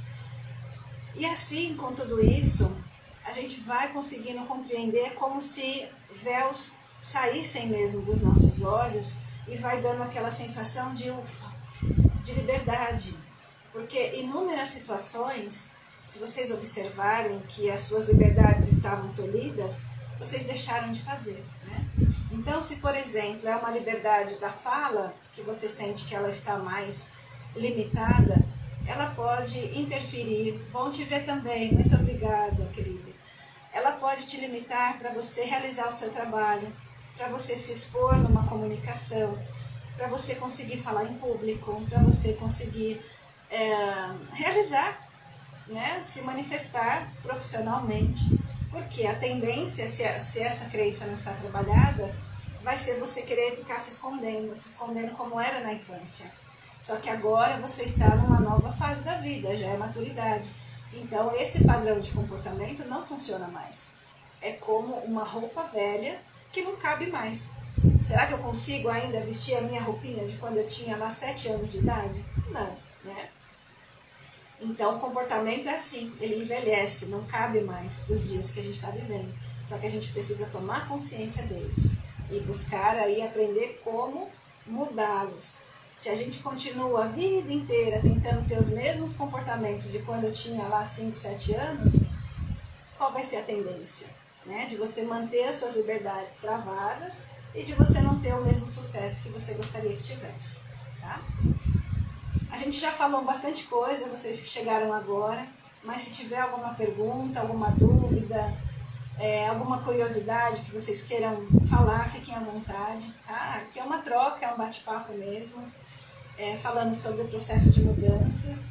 E assim, com tudo isso, a gente vai conseguindo compreender como se véus saíssem mesmo dos nossos olhos e vai dando aquela sensação de ufa, de liberdade. Porque inúmeras situações, se vocês observarem que as suas liberdades estavam tolhidas, vocês deixaram de fazer, né? Então, se por exemplo é uma liberdade da fala, que você sente que ela está mais limitada, ela pode interferir. Bom te ver também, muito obrigada, querido. Ela pode te limitar para você realizar o seu trabalho, para você se expor numa comunicação, para você conseguir falar em público, para você conseguir realizar, né, se manifestar profissionalmente. Porque a tendência, se essa crença não está trabalhada, vai ser você querer ficar se escondendo como era na infância. Só que agora você está numa nova fase da vida, já é maturidade. Então esse padrão de comportamento não funciona mais. É como uma roupa velha que não cabe mais. Será que eu consigo ainda vestir a minha roupinha de quando eu tinha lá 7 anos de idade? Não, né? Então o comportamento é assim, ele envelhece, não cabe mais para os dias que a gente está vivendo. Só que a gente precisa tomar consciência deles e buscar aí aprender como mudá-los. Se a gente continua a vida inteira tentando ter os mesmos comportamentos de quando eu tinha lá 5, 7 anos, qual vai ser a tendência? Né? De você manter as suas liberdades travadas e de você não ter o mesmo sucesso que você gostaria que tivesse. Tá? A gente já falou bastante coisa, vocês que chegaram agora, mas se tiver alguma pergunta, alguma dúvida, alguma curiosidade que vocês queiram falar, fiquem à vontade, tá? Aqui é uma troca, é um bate-papo mesmo. falando sobre o processo de mudanças,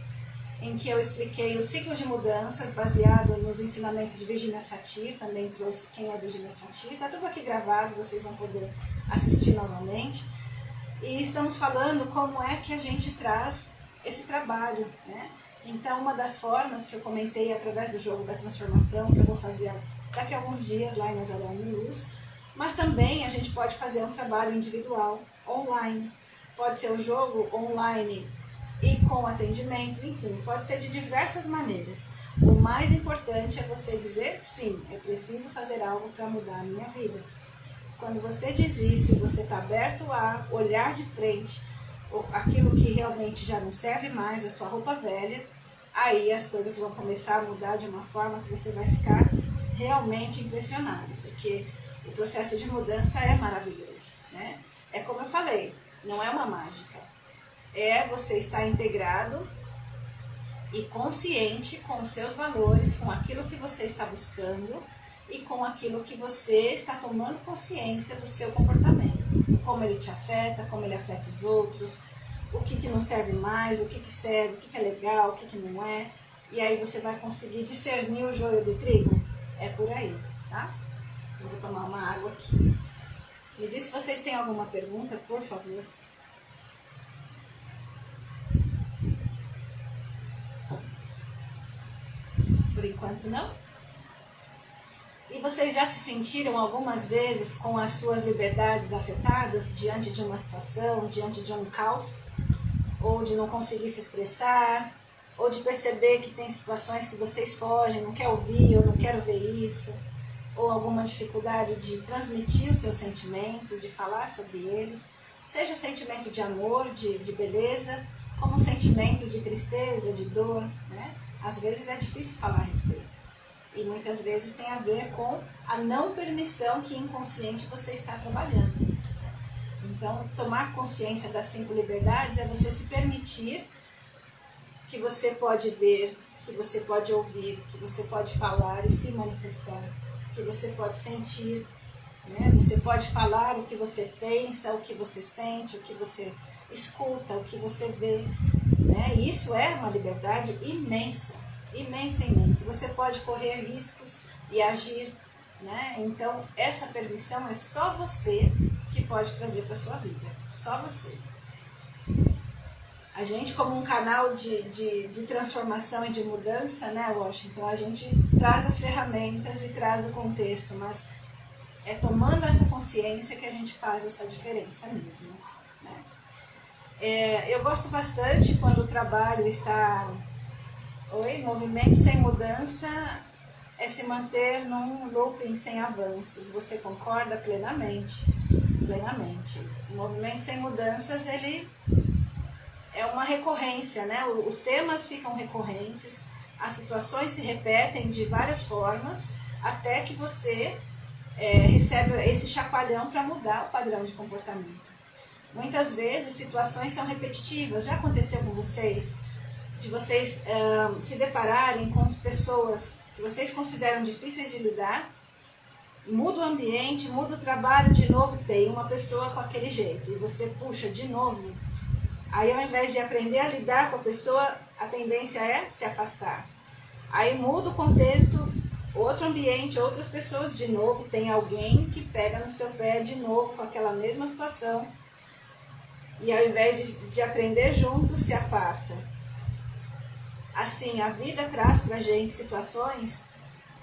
em que eu expliquei o ciclo de mudanças baseado nos ensinamentos de Virginia Satir, também trouxe quem é Virginia Satir, está tudo aqui gravado, vocês vão poder assistir novamente. E estamos falando como é que a gente traz esse trabalho, né? Então, uma das formas que eu comentei através do jogo da transformação, que eu vou fazer daqui a alguns dias lá em Nazaré em Luz, mas também a gente pode fazer um trabalho individual, online. Pode ser o jogo online e com atendimentos, enfim, pode ser de diversas maneiras. O mais importante é você dizer, sim, eu preciso fazer algo para mudar a minha vida. Quando você diz isso e você está aberto a olhar de frente aquilo que realmente já não serve mais, a sua roupa velha, aí as coisas vão começar a mudar de uma forma que você vai ficar realmente impressionado, porque o processo de mudança é maravilhoso, né? É como eu falei, não é uma mágica, é você estar integrado e consciente com os seus valores, com aquilo que você está buscando e com aquilo que você está tomando consciência do seu comportamento, como ele te afeta, como ele afeta os outros, o que não serve mais, o que serve, o que é legal, o que não é, e aí você vai conseguir discernir o joio do trigo. É por aí, tá? Eu vou tomar uma água aqui. Me diz se vocês têm alguma pergunta, por favor. Por enquanto não? E vocês já se sentiram algumas vezes com as suas liberdades afetadas diante de uma situação, diante de um caos? Ou de não conseguir se expressar? Ou de perceber que tem situações que vocês fogem, não quer ouvir, ou não quero ver isso? Ou alguma dificuldade de transmitir os seus sentimentos, de falar sobre eles? Seja sentimento de amor, de beleza, como sentimentos de tristeza, de dor, né? Às vezes é difícil falar a respeito. E muitas vezes tem a ver com a não permissão que inconsciente você está trabalhando. Então, tomar consciência das 5 liberdades é você se permitir que você pode ver, que você pode ouvir, que você pode falar e se manifestar, que você pode sentir, né? Você pode falar o que você pensa, o que você sente, o que você escuta, o que você vê, né? E isso é uma liberdade imensa, imensa, imensa. Você pode correr riscos e agir, né? Então, essa permissão é só você que pode trazer para a sua vida, só você. A gente, como um canal de transformação e de mudança, né, Washington, a gente traz as ferramentas e traz o contexto, mas é tomando essa consciência que a gente faz essa diferença mesmo, né? Eu gosto bastante quando o trabalho está... movimento sem mudança é se manter num looping sem avanços. Você concorda plenamente? Plenamente. O movimento sem mudanças, ele é uma recorrência, né? Os temas ficam recorrentes, as situações se repetem de várias formas, até que você recebe esse chacoalhão para mudar o padrão de comportamento. Muitas vezes, situações são repetitivas. Já aconteceu com vocês? De vocês se depararem com pessoas que vocês consideram difíceis de lidar, muda o ambiente, muda o trabalho, de novo tem uma pessoa com aquele jeito, e você puxa de novo. Aí, ao invés de aprender a lidar com a pessoa, a tendência é se afastar. Aí muda o contexto, outro ambiente, outras pessoas, de novo tem alguém que pega no seu pé de novo com aquela mesma situação, e ao invés de aprender junto, se afasta. Assim, a vida traz para a gente situações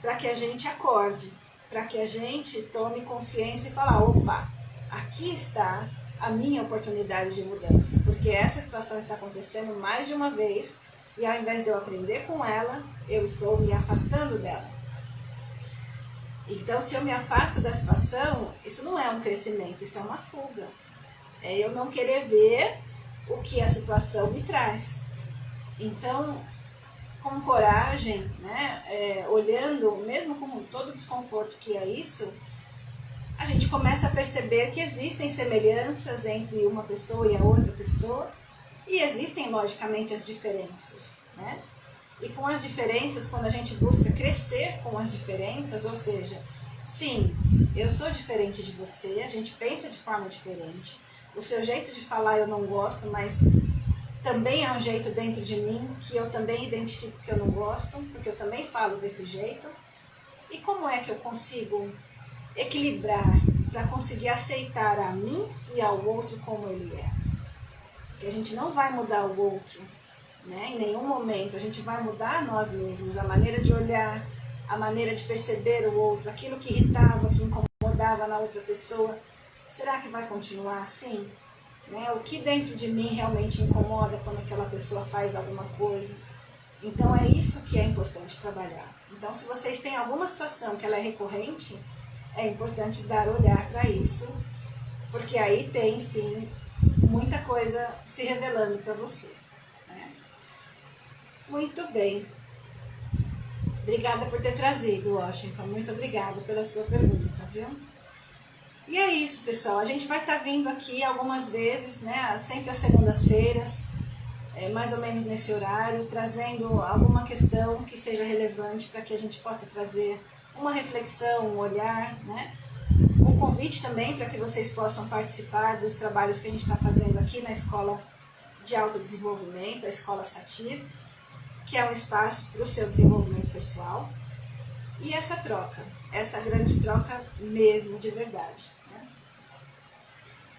para que a gente acorde, para que a gente tome consciência e fale, opa, aqui está a minha oportunidade de mudança, porque essa situação está acontecendo mais de uma vez e ao invés de eu aprender com ela, eu estou me afastando dela. Então, se eu me afasto da situação, isso não é um crescimento, isso é uma fuga. É eu não querer ver o que a situação me traz. Então, com coragem, né, olhando, mesmo com todo o desconforto que é isso, a gente começa a perceber que existem semelhanças entre uma pessoa e a outra pessoa, e existem, logicamente, as diferenças, né? E com as diferenças, quando a gente busca crescer com as diferenças, ou seja, sim, eu sou diferente de você, a gente pensa de forma diferente, o seu jeito de falar eu não gosto, mas também é um jeito dentro de mim, que eu também identifico que eu não gosto, porque eu também falo desse jeito. E como é que eu consigo equilibrar para conseguir aceitar a mim e ao outro como ele é? Porque a gente não vai mudar o outro, né? Em nenhum momento. A gente vai mudar nós mesmos, a maneira de olhar, a maneira de perceber o outro, aquilo que irritava, que incomodava na outra pessoa. Será que vai continuar assim? Né? O que dentro de mim realmente incomoda quando aquela pessoa faz alguma coisa? Então é isso que é importante trabalhar. Então, se vocês têm alguma situação que ela é recorrente, é importante dar olhar para isso, porque aí tem sim muita coisa se revelando para você. Né? Muito bem. Obrigada por ter trazido, Washington. Muito obrigada pela sua pergunta, viu? E é isso, pessoal. A gente vai estar vindo aqui algumas vezes, né? Sempre às segundas-feiras, mais ou menos nesse horário, trazendo alguma questão que seja relevante para que a gente possa trazer uma reflexão, um olhar, né? Um convite também para que vocês possam participar dos trabalhos que a gente está fazendo aqui na Escola de Autodesenvolvimento, a Escola Satir, que é um espaço para o seu desenvolvimento pessoal. E essa troca, essa grande troca mesmo, de verdade. Né?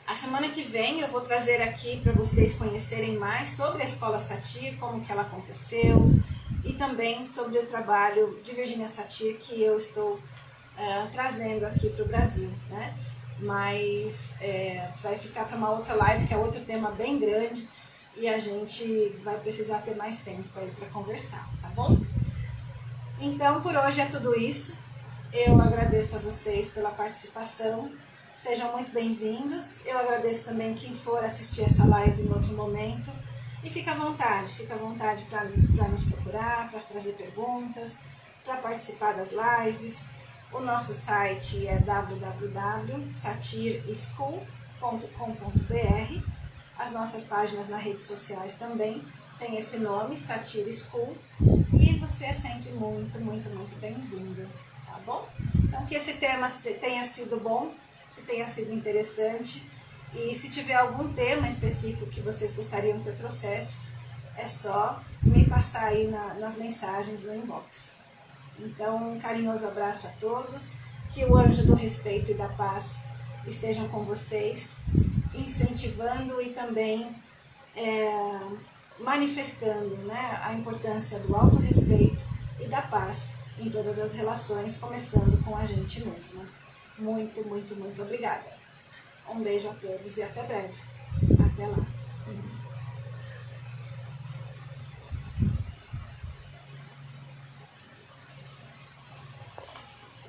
A semana que vem eu vou trazer aqui para vocês conhecerem mais sobre a Escola Satir, como que ela aconteceu, e também sobre o trabalho de Virginia Satir que eu estou trazendo aqui para o Brasil. Né? Mas vai ficar para uma outra live, que é outro tema bem grande, e a gente vai precisar ter mais tempo aí para conversar, tá bom? Então, por hoje é tudo isso. Eu agradeço a vocês pela participação. Sejam muito bem-vindos. Eu agradeço também quem for assistir essa live em outro momento. E fica à vontade para nos procurar, para trazer perguntas, para participar das lives. O nosso site é www.satirschool.com.br. As nossas páginas nas redes sociais também têm esse nome, Satir School. E você é sempre muito, muito, muito bem-vindo, tá bom? Então, que esse tema tenha sido bom, que tenha sido interessante. E se tiver algum tema específico que vocês gostariam que eu trouxesse, é só me passar aí nas mensagens no inbox. Então, um carinhoso abraço a todos, que o anjo do respeito e da paz estejam com vocês, incentivando e também manifestando, né, a importância do autorrespeito e da paz em todas as relações, começando com a gente mesma. Muito, muito, muito obrigada. Um beijo a todos e até breve. Até lá.